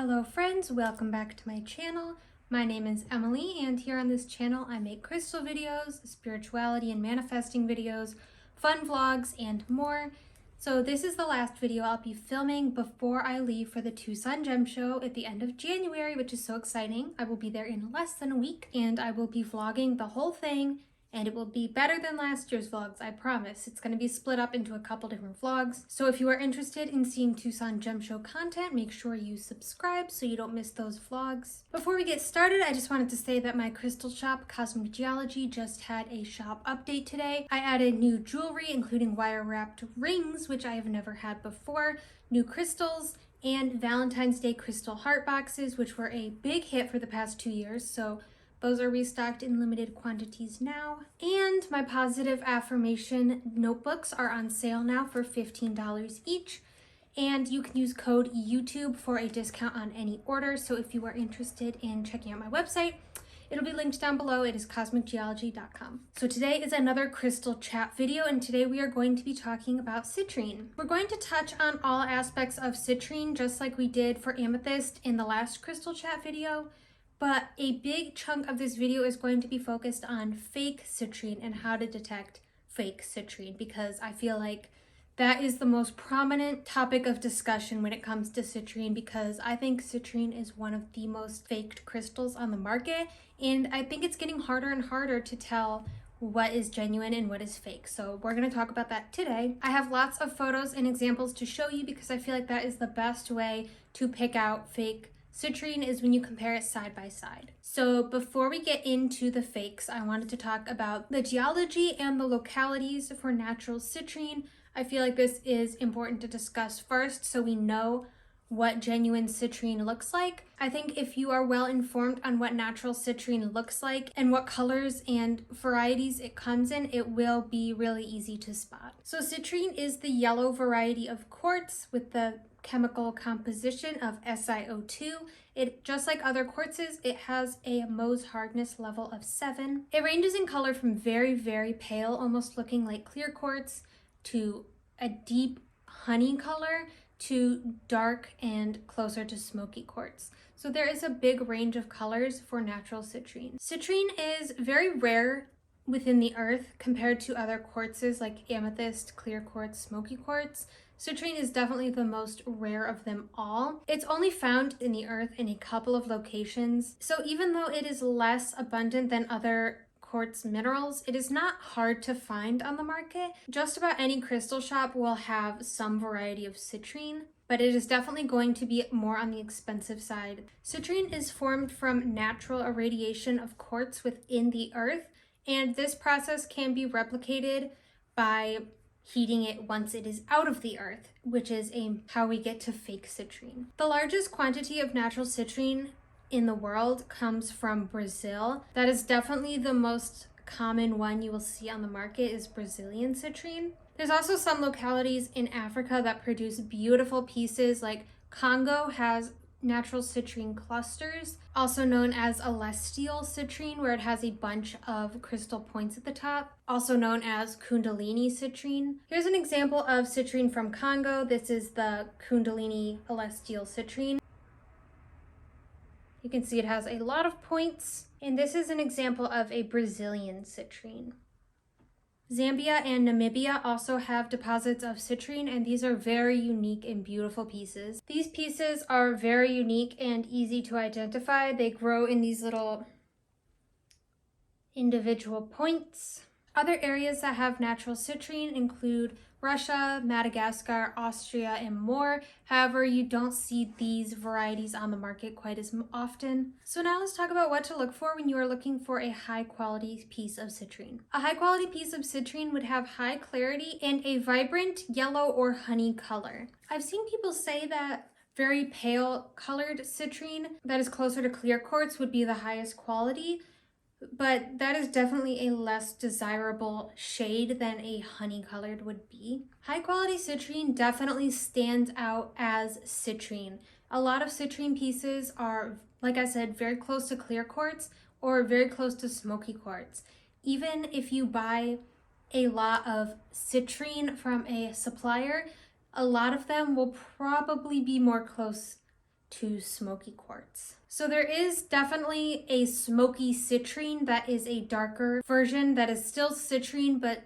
Hello friends, welcome back to my channel. My name is Emily and here on this channel I make crystal videos, spirituality and manifesting videos, fun vlogs, and more. So this is the last video I'll be filming before I leave for the Tucson Gem Show at the end of January, which is so exciting. I will be there in less than a week and I will be vlogging the whole thing. And it will be better than last year's vlogs, I promise. It's going to be split up into a couple different vlogs. So if you are interested in seeing Tucson Gem Show content, make sure you subscribe so you don't miss those vlogs. Before we get started, I just wanted to say that my crystal shop, Cosmic Geology, just had a shop update today. I added new jewelry, including wire-wrapped rings, which I have never had before, new crystals, and Valentine's Day crystal heart boxes, which were a big hit for the past 2 years. So those are restocked in limited quantities now. And my positive affirmation notebooks are on sale now for $15 each. And you can use code YouTube for a discount on any order. So if you are interested in checking out my website, it'll be linked down below. It is cosmicgeology.com. So today is another crystal chat video, and today we are going to be talking about citrine. We're going to touch on all aspects of citrine, just like we did for amethyst in the last crystal chat video. But a big chunk of this video is going to be focused on fake citrine and how to detect fake citrine, because I feel like that is the most prominent topic of discussion when it comes to citrine, because I think citrine is one of the most faked crystals on the market, and I think it's getting harder and harder to tell what is genuine and what is fake. So we're going to talk about that today. I have lots of photos and examples to show you because I feel like that is the best way to pick out fake citrine is when you compare it side by side. So before we get into the fakes, I wanted to talk about the geology and the localities for natural citrine. I feel like this is important to discuss first so we know what genuine citrine looks like. I think if you are well informed on what natural citrine looks like and what colors and varieties it comes in, it will be really easy to spot. So citrine is the yellow variety of quartz with the chemical composition of SiO2. It, just like other quartzes, it has a Mohs hardness level of 7. It ranges in color from very, very pale, almost looking like clear quartz, to a deep honey color, to dark and closer to smoky quartz. So there is a big range of colors for natural citrine. Citrine is very rare within the earth compared to other quartzes like amethyst, clear quartz, smoky quartz. Citrine is definitely the most rare of them all. It's only found in the earth in a couple of locations. So even though it is less abundant than other quartz minerals, it is not hard to find on the market. Just about any crystal shop will have some variety of citrine, but it is definitely going to be more on the expensive side. Citrine is formed from natural irradiation of quartz within the earth, and this process can be replicated by heating it once it is out of the earth, which is how we get to fake citrine. The largest quantity of natural citrine in the world comes from Brazil. That is definitely the most common one you will see on the market, is Brazilian citrine. There's also some localities in Africa that produce beautiful pieces, like Congo has natural citrine clusters, also known as celestial citrine, where it has a bunch of crystal points at the top, also known as Kundalini citrine. Here's an example of citrine from Congo. This is the Kundalini celestial citrine. You can see it has a lot of points, and this is an example of a Brazilian citrine. Zambia and Namibia also have deposits of citrine, and these are very unique and beautiful pieces. These pieces are very unique and easy to identify. They grow in these little individual points. Other areas that have natural citrine include Russia, Madagascar, Austria, and more. However, you don't see these varieties on the market quite as often. So now let's talk about what to look for when you are looking for a high quality piece of citrine. A high quality piece of citrine would have high clarity and a vibrant yellow or honey color. I've seen people say that very pale colored citrine that is closer to clear quartz would be the highest quality, but that is definitely a less desirable shade than a honey colored would be. High quality citrine definitely stands out as citrine. A lot of citrine pieces are, like I said, very close to clear quartz or very close to smoky quartz. Even if you buy a lot of citrine from a supplier, a lot of them will probably be more close to smoky quartz. So there is definitely a smoky citrine that is a darker version that is still citrine but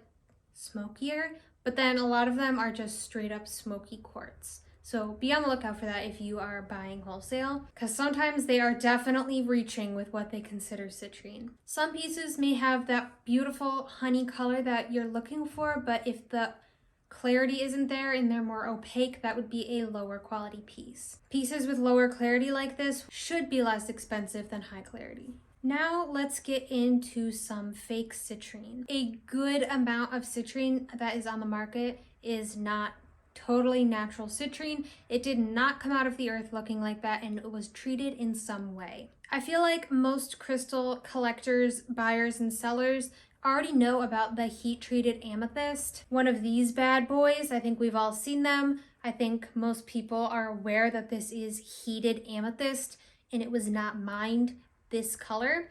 smokier, but then a lot of them are just straight up smoky quartz. So be on the lookout for that if you are buying wholesale, because sometimes they are definitely reaching with what they consider citrine. Some pieces may have that beautiful honey color that you're looking for, but if the clarity isn't there and they're more opaque, that would be a lower quality piece. Pieces with lower clarity like this should be less expensive than high clarity. Now let's get into some fake citrine. A good amount of citrine that is on the market is not totally natural citrine. It did not come out of the earth looking like that, and it was treated in some way. I feel like most crystal collectors, buyers, and sellers already know about the heat-treated amethyst. One of these bad boys, I think we've all seen them. I think most people are aware that this is heated amethyst and it was not mined this color.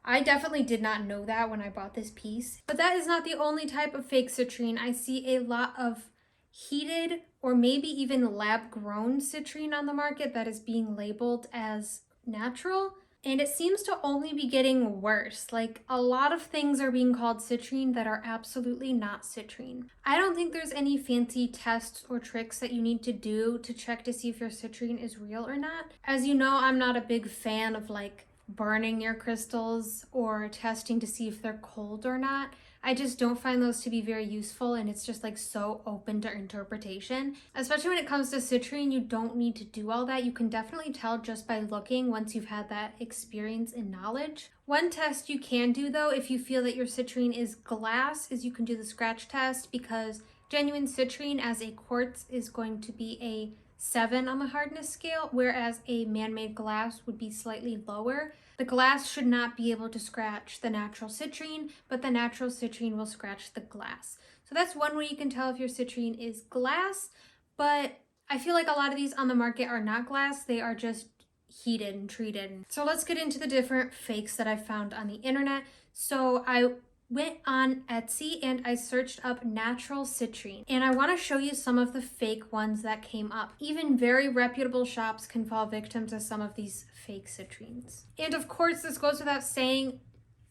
I definitely did not know that when I bought this piece. But that is not the only type of fake citrine. I see a lot of heated or maybe even lab-grown citrine on the market that is being labeled as natural. And it seems to only be getting worse. Like, a lot of things are being called citrine that are absolutely not citrine. I don't think there's any fancy tests or tricks that you need to do to check to see if your citrine is real or not. As you know, I'm not a big fan of like burning your crystals or testing to see if they're cold or not. I just don't find those to be very useful, and it's just like so open to interpretation. Especially when it comes to citrine, you don't need to do all that. You can definitely tell just by looking once you've had that experience and knowledge. One test you can do though, if you feel that your citrine is glass, is you can do the scratch test, because genuine citrine as a quartz is going to be a 7 on the hardness scale, whereas a man-made glass would be slightly lower. The glass should not be able to scratch the natural citrine, but the natural citrine will scratch the glass. So that's one way you can tell if your citrine is glass, but I feel like a lot of these on the market are not glass, they are just heated and treated. So let's get into the different fakes that I found on the internet. So I went on Etsy and I searched up natural citrine, and I want to show you some of the fake ones that came up. Even very reputable shops can fall victim to some of these fake citrines. And of course, this goes without saying,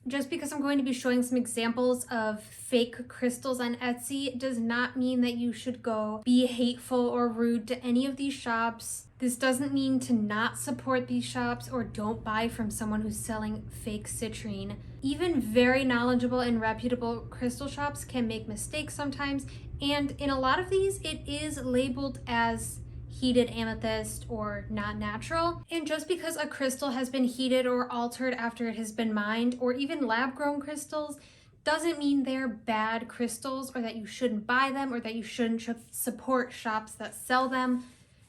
just because I'm going to be showing some examples of fake crystals on Etsy does not mean that you should go be hateful or rude to any of these shops. This doesn't mean to not support these shops or don't buy from someone who's selling fake citrine. Even very knowledgeable and reputable crystal shops can make mistakes sometimes, and in a lot of these, it is labeled as heated amethyst or not natural. And just because a crystal has been heated or altered after it has been mined, or even lab-grown crystals, doesn't mean they're bad crystals or that you shouldn't buy them or that you shouldn't support shops that sell them.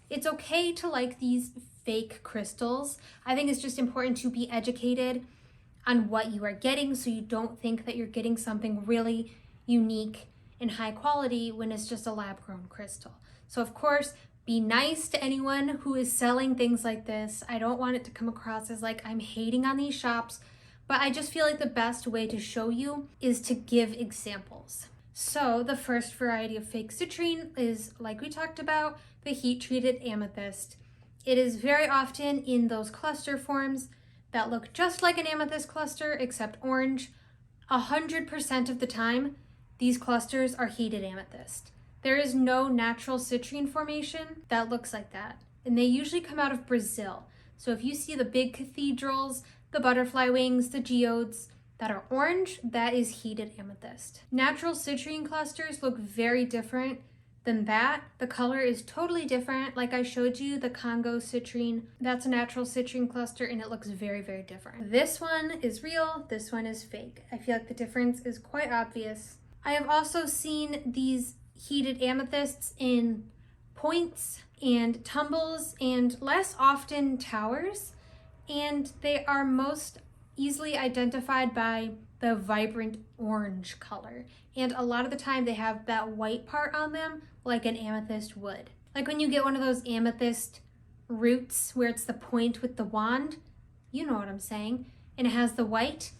It's okay to like these fake crystals. I think it's just important to be educated on what you are getting so you don't think that you're getting something really unique and high quality when it's just a lab-grown crystal. So of course, be nice to anyone who is selling things like this. I don't want it to come across as like I'm hating on these shops, but I just feel like the best way to show you is to give examples. So the first variety of fake citrine is, like we talked about, the heat-treated amethyst. It is very often in those cluster forms that look just like an amethyst cluster except orange. 100% of the time, these clusters are heated amethyst. There is no natural citrine formation that looks like that, and they usually come out of Brazil. So if you see the big cathedrals, the butterfly wings, the geodes that are orange, that is heated amethyst. Natural citrine clusters look very different than that. The color is totally different. Like I showed you, the Congo citrine, that's a natural citrine cluster, and it looks very, very different. This one is real, this one is fake. I feel like the difference is quite obvious. I have also seen these heated amethysts in points and tumbles and less often towers, and they are most easily identified by the vibrant orange color, and a lot of the time they have that white part on them like an amethyst would. Like when you get one of those amethyst roots where it's the point with the wand, you know what I'm saying, and it has the white,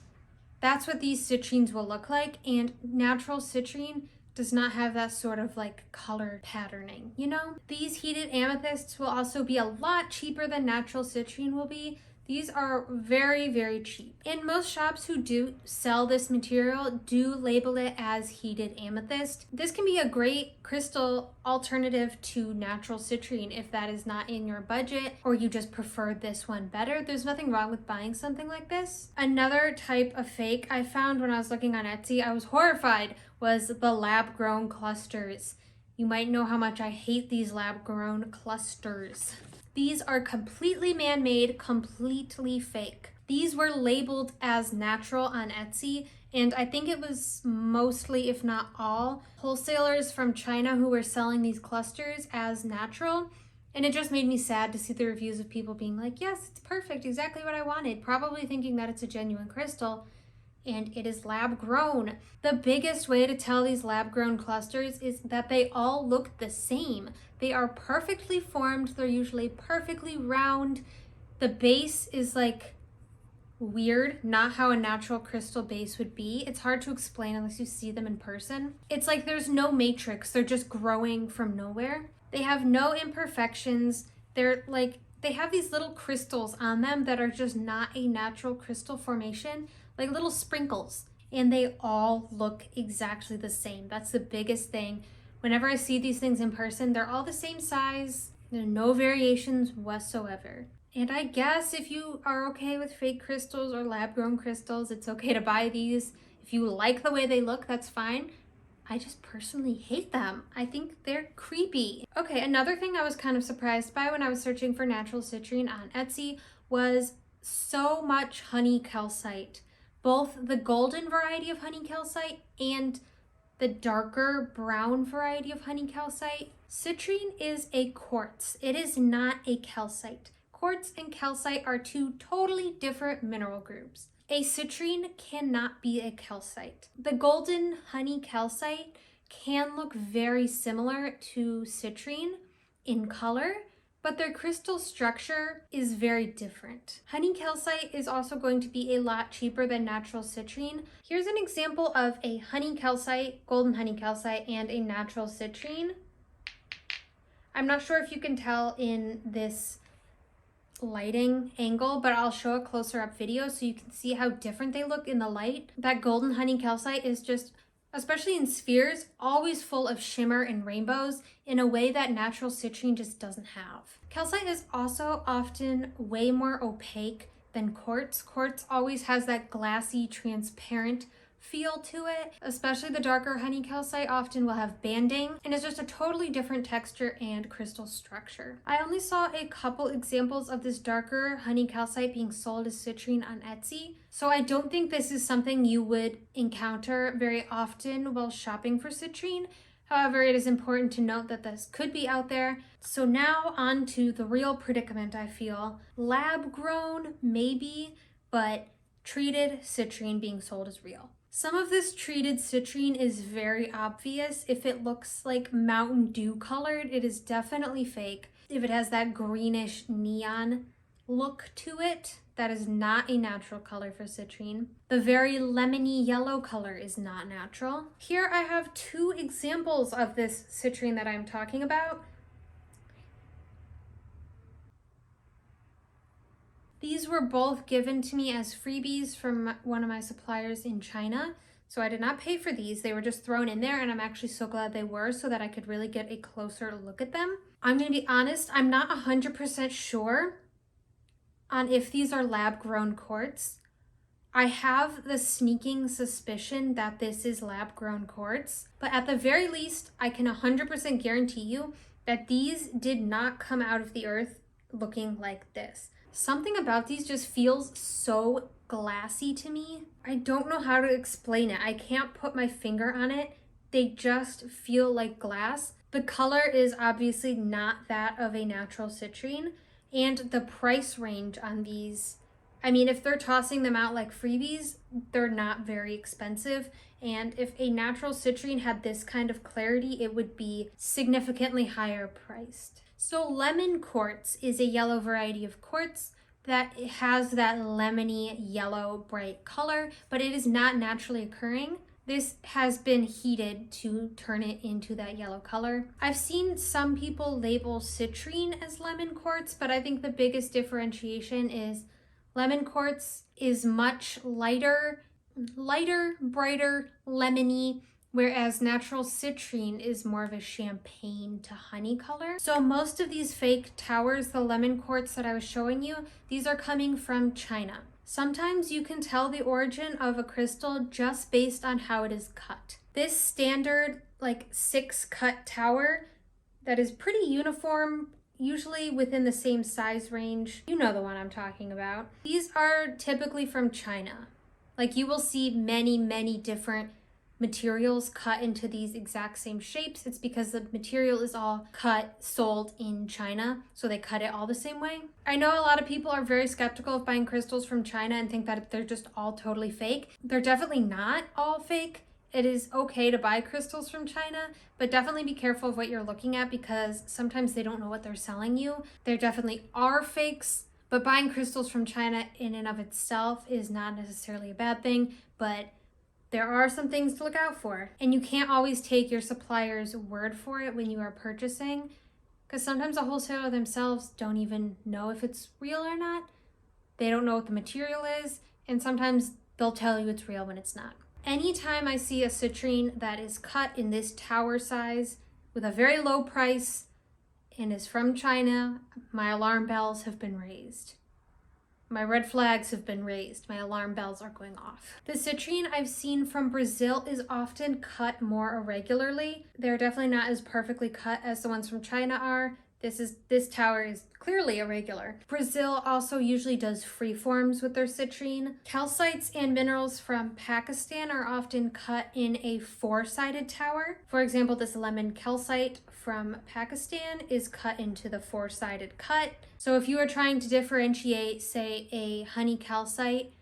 that's what these citrines will look like. And natural citrine does not have that sort of like color patterning, you know? These heated amethysts will also be a lot cheaper than natural citrine will be. These are very, very cheap. And most shops who do sell this material do label it as heated amethyst. This can be a great crystal alternative to natural citrine if that is not in your budget or you just prefer this one better. There's nothing wrong with buying something like this. Another type of fake I found when I was looking on Etsy, I was horrified, was the lab-grown clusters. You might know how much I hate these lab-grown clusters. These are completely man-made, completely fake. These were labeled as natural on Etsy, and I think it was mostly, if not all, wholesalers from China who were selling these clusters as natural. And it just made me sad to see the reviews of people being like, yes, it's perfect, exactly what I wanted, probably thinking that it's a genuine crystal. And it is lab grown. The biggest way to tell these lab grown clusters is that they all look the same. They are perfectly formed. They're usually perfectly round. The base is like weird, not how a natural crystal base would be. It's hard to explain unless you see them in person. It's like there's no matrix. They're just growing from nowhere. They have no imperfections. They have these little crystals on them that are just not a natural crystal formation, like little sprinkles, and they all look exactly the same. That's the biggest thing. Whenever I see these things in person, they're all the same size. There are no variations whatsoever. And I guess if you are okay with fake crystals or lab-grown crystals, it's okay to buy these. If you like the way they look, that's fine. I just personally hate them. I think they're creepy. Okay, another thing I was kind of surprised by when I was searching for natural citrine on Etsy was so much honey calcite. Both the golden variety of honey calcite and the darker brown variety of honey calcite. Citrine is a quartz. It is not a calcite. Quartz and calcite are two totally different mineral groups. A citrine cannot be a calcite. The golden honey calcite can look very similar to citrine in color, but their crystal structure is very different. Honey calcite is also going to be a lot cheaper than natural citrine. Here's an example of a honey calcite, golden honey calcite, and a natural citrine. I'm not sure if you can tell in this lighting angle, but I'll show a closer up video so you can see how different they look in the light. That golden honey calcite is just, especially in spheres, always full of shimmer and rainbows in a way that natural citrine just doesn't have. Calcite is also often way more opaque than quartz. Quartz always has that glassy, transparent feel to it. Especially the darker honey calcite often will have banding, and it's just a totally different texture and crystal structure. I only saw a couple examples of this darker honey calcite being sold as citrine on Etsy, so I don't think this is something you would encounter very often while shopping for citrine. However, it is important to note that this could be out there. So now on to the real predicament, I feel. Lab grown, maybe, but treated citrine being sold as real. Some of this treated citrine is very obvious. If it looks like Mountain Dew colored, it is definitely fake. If it has that greenish neon look to it, that is not a natural color for citrine. The very lemony yellow color is not natural. Here I have two examples of this citrine that I'm talking about. These were both given to me as freebies from one of my suppliers in China. So I did not pay for these. They were just thrown in there, and I'm actually so glad they were so that I could really get a closer look at them. I'm gonna be honest, I'm not 100% sure on if these are lab-grown quartz. I have the sneaking suspicion that this is lab-grown quartz, but at the very least, I can 100% guarantee you that these did not come out of the earth looking like this. Something about these just feels so glassy to me. I don't know how to explain it. I can't put my finger on it. They just feel like glass. The color is obviously not that of a natural citrine, and the price range on these, I mean, if they're tossing them out like freebies, they're not very expensive. And if a natural citrine had this kind of clarity, it would be significantly higher priced. So lemon quartz is a yellow variety of quartz that has that lemony yellow bright color, but it is not naturally occurring. This has been heated to turn it into that yellow color. I've seen some people label citrine as lemon quartz, but I think the biggest differentiation is lemon quartz is much lighter, brighter, lemony, whereas natural citrine is more of a champagne to honey color. So most of these fake towers, the lemon quartz that I was showing you, these are coming from China. Sometimes you can tell the origin of a crystal just based on how it is cut. This standard like 6 cut tower that is pretty uniform, usually within the same size range. You know the one I'm talking about. These are typically from China. Like you will see many different materials cut into these exact same shapes. It's because the material is all cut, sold in China, so they cut it all the same way. I know a lot of people are very skeptical of buying crystals from China and think that they're just all totally fake. They're definitely not all fake. It is okay to buy crystals from China, but definitely be careful of what you're looking at because sometimes they don't know what they're selling you. There definitely are fakes, but buying crystals from China in and of itself is not necessarily a bad thing, but there are some things to look out for. And you can't always take your supplier's word for it when you are purchasing, because sometimes the wholesaler themselves don't even know if it's real or not. They don't know what the material is, and sometimes they'll tell you it's real when it's not. Anytime I see a citrine that is cut in this tower size with a very low price and is from China, my alarm bells have been raised. My red flags have been raised. My alarm bells are going off. The citrine I've seen from Brazil is often cut more irregularly. They're definitely not as perfectly cut as the ones from China are. This tower is clearly irregular. Brazil also usually does freeforms with their citrine. Calcites and minerals from Pakistan are often cut in a 4-sided tower. For example, this lemon calcite from Pakistan is cut into the 4-sided cut. So if you are trying to differentiate, say, a honey calcite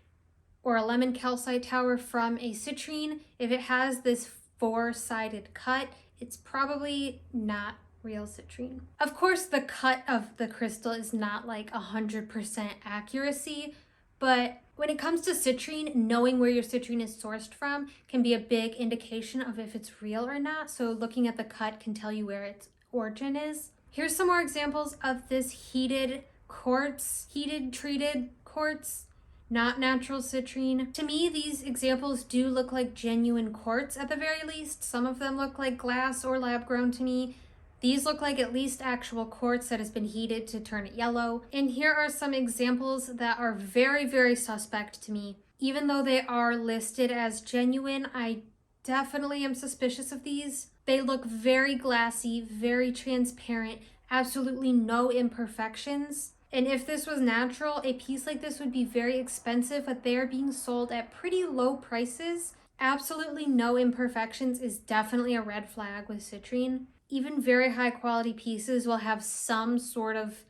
or a lemon calcite tower from a citrine, if it has this 4-sided cut, it's probably not real citrine. Of course, the cut of the crystal is not like 100% accuracy, but when it comes to citrine, knowing where your citrine is sourced from can be a big indication of if it's real or not. So looking at the cut can tell you where its origin is. Here's some more examples of this heated quartz, heated treated quartz, not natural citrine. To me, these examples do look like genuine quartz at the very least. Some of them look like glass or lab grown to me. These look like at least actual quartz that has been heated to turn it yellow. And here are some examples that are very suspect to me. Even though they are listed as genuine, I definitely am suspicious of these. They look very glassy, very transparent, absolutely no imperfections. And if this was natural, a piece like this would be very expensive, but they are being sold at pretty low prices. Absolutely no imperfections is definitely a red flag with citrine. Even very high quality pieces will have some sort of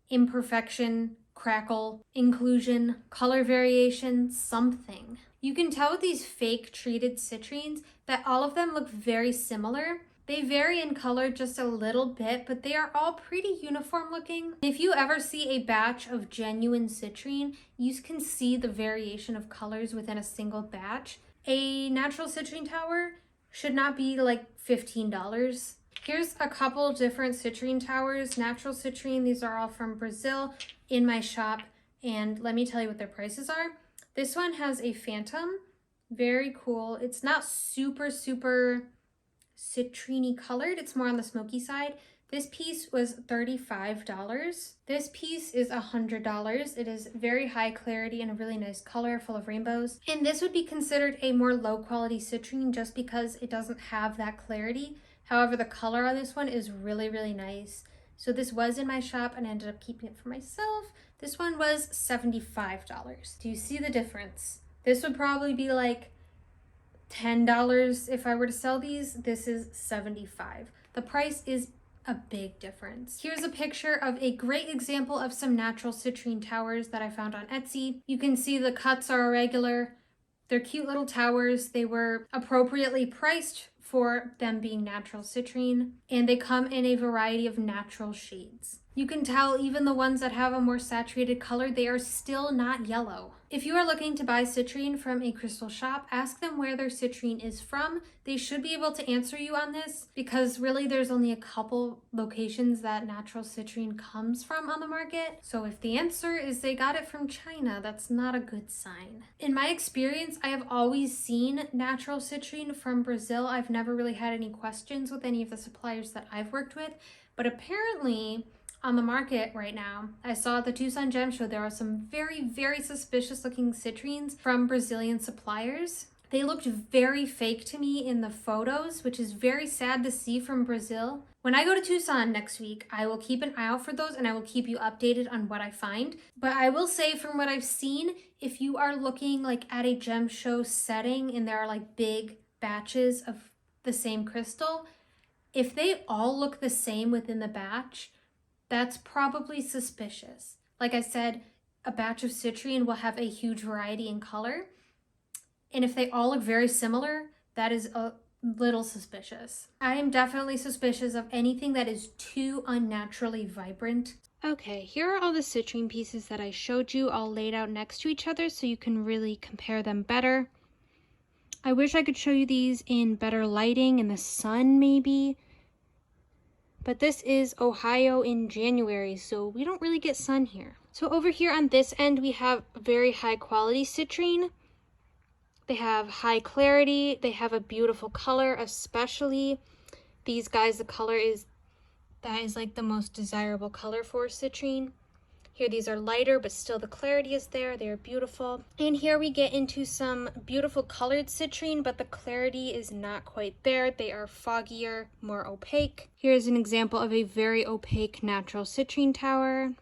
imperfection, crackle, inclusion, color variation, something. You can tell with these fake treated citrines that all of them look very similar. They vary in color just a little bit, but they are all pretty uniform looking. If you ever see a batch of genuine citrine, you can see the variation of colors within a single batch. A natural citrine tower should not be like $15. Here's a couple different citrine towers. Natural citrine, these are all from Brazil in my shop. And let me tell you what their prices are. This one has a phantom, very cool. It's not super citrine colored. It's more on the smoky side. This piece was $35. This piece is $100. It is very high clarity and a really nice color full of rainbows. And this would be considered a more low quality citrine just because it doesn't have that clarity. However, the color on this one is really nice. So this was in my shop and I ended up keeping it for myself. This one was $75. Do you see the difference? This would probably be like $10 if I were to sell these. This is $75. The price is a big difference. Here's a picture of a great example of some natural citrine towers that I found on Etsy. You can see the cuts are irregular. They're cute little towers. They were appropriately priced for them being natural citrine, and they come in a variety of natural shades. You can tell even the ones that have a more saturated color, they are still not yellow. If you are looking to buy citrine from a crystal shop, ask them where their citrine is from. They should be able to answer you on this because really there's only a couple locations that natural citrine comes from on the market. So if the answer is they got it from China, that's not a good sign. In my experience, I have always seen natural citrine from Brazil. I've never really had any questions with any of the suppliers that I've worked with, but apparently on the market right now, I saw at the Tucson Gem Show there are some very, very suspicious looking citrines from Brazilian suppliers. They looked very fake to me in the photos, which is very sad to see from Brazil. When I go to Tucson next week, I will keep an eye out for those and I will keep you updated on what I find. But I will say from what I've seen, if you are looking like at a gem show setting and there are like big batches of the same crystal, if they all look the same within the batch, that's probably suspicious. Like I said, a batch of citrine will have a huge variety in color. And if they all look very similar, that is a little suspicious. I am definitely suspicious of anything that is too unnaturally vibrant. Okay, here are all the citrine pieces that I showed you all laid out next to each other so you can really compare them better. I wish I could show you these in better lighting in the sun maybe. But this is Ohio in January, so we don't really get sun here. So over here on this end, we have very high quality citrine. They have high clarity. They have a beautiful color, especially these guys. That is like the most desirable color for citrine. Here, these are lighter, but still the clarity is there. They are beautiful. And here we get into some beautiful colored citrine, but the clarity is not quite there. They are foggier, more opaque. Here's an example of a very opaque natural citrine tower.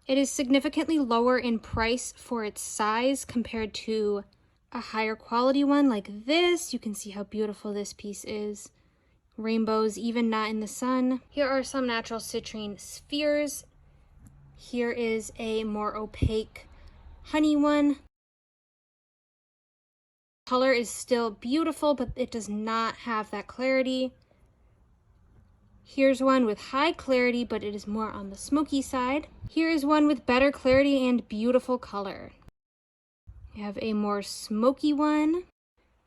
It is significantly lower in price for its size compared to a higher quality one like this. You can see how beautiful this piece is. Rainbows, even not in the sun. Here are some natural citrine spheres. Here is a more opaque honey one. Color is still beautiful, but it does not have that clarity. Here's one with high clarity, but it is more on the smoky side. Here is one with better clarity and beautiful color. We have a more smoky one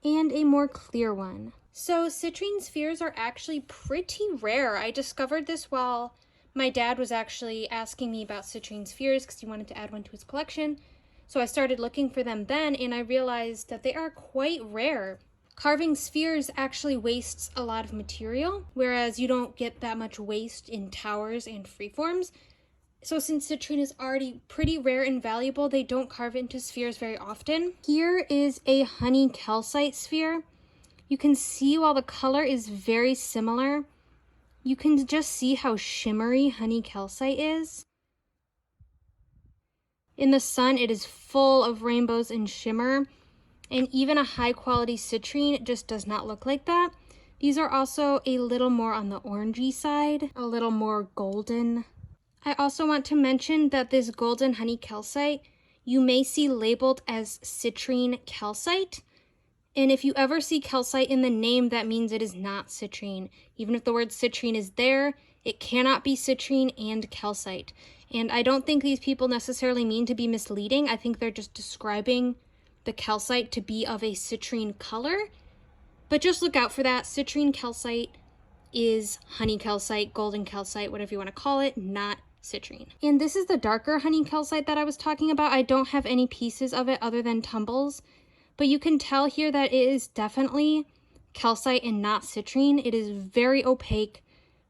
and a more clear one. So citrine spheres are actually pretty rare. I discovered this while my dad was actually asking me about citrine spheres because he wanted to add one to his collection. So I started looking for them then, and I realized that they are quite rare. Carving spheres actually wastes a lot of material, whereas you don't get that much waste in towers and freeforms. So since citrine is already pretty rare and valuable, they don't carve into spheres very often. Here is a honey calcite sphere. You can see while the color is very similar, you can just see how shimmery honey calcite is. In the sun, it is full of rainbows and shimmer, and even a high quality citrine just does not look like that. These are also a little more on the orangey side, a little more golden. I also want to mention that this golden honey calcite, you may see labeled as citrine calcite. And if you ever see calcite in the name, that means it is not citrine. Even if the word citrine is there, it cannot be citrine and calcite. And I don't think these people necessarily mean to be misleading. I think they're just describing the calcite to be of a citrine color. But just look out for that. Citrine calcite is honey calcite, golden calcite, whatever you want to call it, not citrine. And this is the darker honey calcite that I was talking about. I don't have any pieces of it other than tumbles. But you can tell here that it is definitely calcite and not citrine. It is very opaque,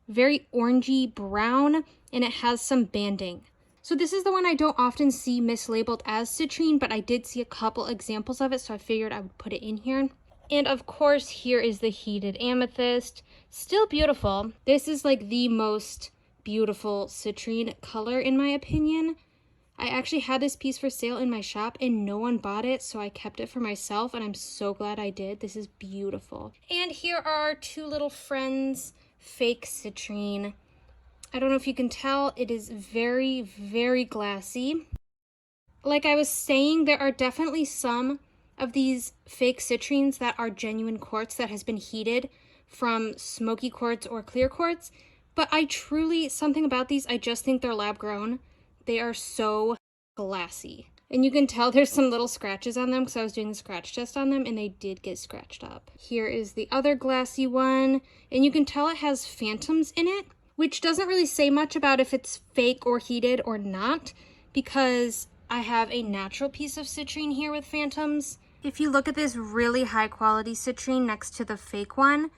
very orangey brown, and it has some banding. So this is the one I don't often see mislabeled as citrine, but I did see a couple examples of it, so I figured I would put it in here. And of course, here is the heated amethyst. Still beautiful. This is like the most beautiful citrine color in my opinion. I actually had this piece for sale in my shop and no one bought it, so I kept it for myself and I'm so glad I did. This is beautiful. And here are two little friends, fake citrine. I don't know if you can tell, it is very, very glassy. Like I was saying, there are definitely some of these fake citrines that are genuine quartz that has been heated from smoky quartz or clear quartz, But I truly, something about these, I just think they're lab grown. They are so glassy. And you can tell there's some little scratches on them because I was doing the scratch test on them and they did get scratched up. Here is the other glassy one, and you can tell it has phantoms in it, which doesn't really say much about if it's fake or heated or not, because I have a natural piece of citrine here with phantoms. If you look at this really high quality citrine next to the fake one,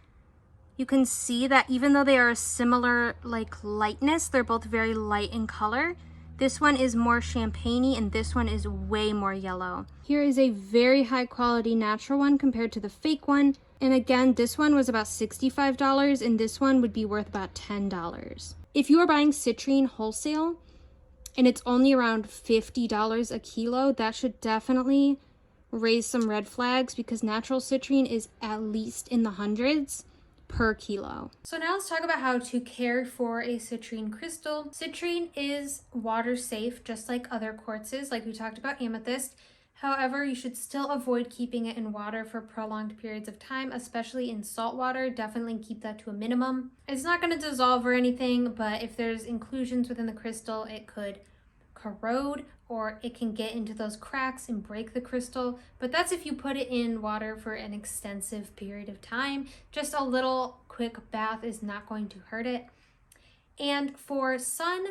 you can see that even though they are a similar like lightness, they're both very light in color. This one is more champagne-y and this one is way more yellow. Here is a very high quality natural one compared to the fake one. And again, this one was about $65 and this one would be worth about $10. If you are buying citrine wholesale and it's only around $50 a kilo, that should definitely raise some red flags because natural citrine is at least in the hundreds per kilo. So now let's talk about how to care for a citrine crystal. Citrine is water safe, just like other quartzes, like we talked about amethyst. However, you should still avoid keeping it in water for prolonged periods of time, especially in salt water. Definitely keep that to a minimum. It's not going to dissolve or anything, but if there's inclusions within the crystal, it could corrode or it can get into those cracks and break the crystal. But that's if you put it in water for an extensive period of time. Just a little quick bath is not going to hurt it. And for sun,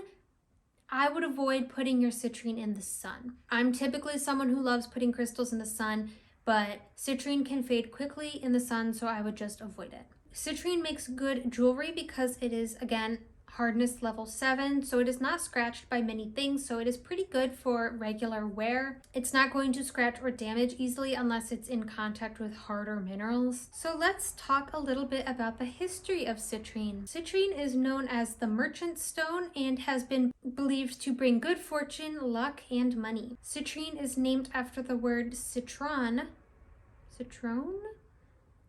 I would avoid putting your citrine in the sun. I'm typically someone who loves putting crystals in the sun, but citrine can fade quickly in the sun, so I would just avoid it. Citrine makes good jewelry because it is, again, hardness level 7, so it is not scratched by many things, so it is pretty good for regular wear. It's not going to scratch or damage easily unless it's in contact with harder minerals. So let's talk a little bit about the history of citrine. Citrine is known as the merchant stone and has been believed to bring good fortune, luck, and money. Citrine is named after the word citron,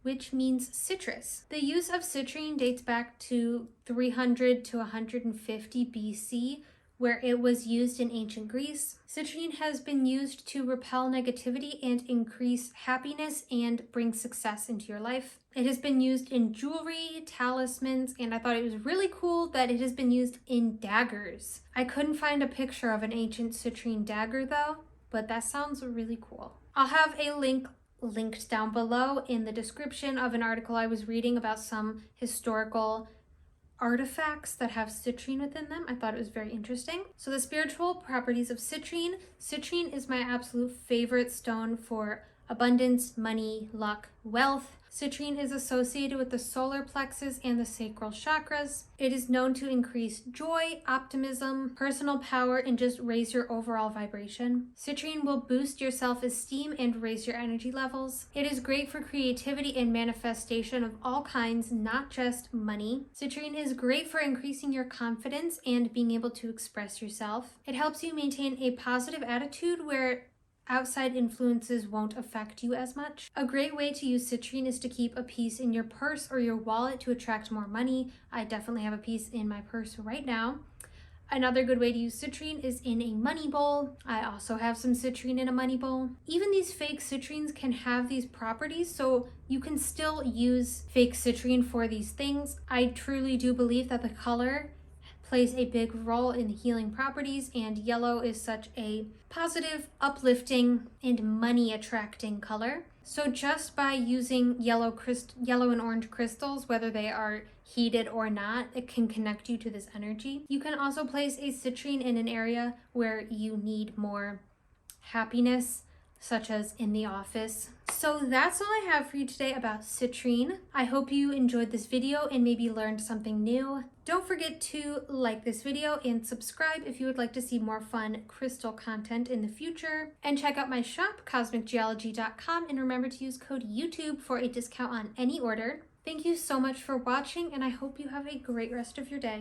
which means citrus. The use of citrine dates back to 300 to 150 BC, where it was used in ancient Greece. Citrine has been used to repel negativity and increase happiness and bring success into your life. It has been used in jewelry, talismans, and I thought it was really cool that it has been used in daggers. I couldn't find a picture of an ancient citrine dagger though, but that sounds really cool. I'll have a link linked down below in the description of an article I was reading about some historical artifacts that have citrine within them. I thought it was very interesting. So the spiritual properties of citrine. Citrine is my absolute favorite stone for abundance, money, luck, wealth. Citrine is associated with the solar plexus and the sacral chakras. It is known to increase joy, optimism, personal power, and just raise your overall vibration. Citrine will boost your self-esteem and raise your energy levels. It is great for creativity and manifestation of all kinds, not just money. Citrine is great for increasing your confidence and being able to express yourself. It helps you maintain a positive attitude where outside influences won't affect you as much. A great way to use citrine is to keep a piece in your purse or your wallet to attract more money. I definitely have a piece in my purse right now. Another good way to use citrine is in a money bowl. I also have some citrine in a money bowl. Even these fake citrines can have these properties, so you can still use fake citrine for these things. I truly do believe that the color plays a big role in healing properties, and yellow is such a positive, uplifting, and money attracting color. So just by using yellow and orange crystals, whether they are heated or not, it can connect you to this energy. You can also place a citrine in an area where you need more happiness, such as in the office. So that's all I have for you today about citrine. I hope you enjoyed this video and maybe learned something new. Don't forget to like this video and subscribe if you would like to see more fun crystal content in the future. And check out my shop, cosmicgeology.com, and remember to use code YouTube for a discount on any order. Thank you so much for watching, and I hope you have a great rest of your day.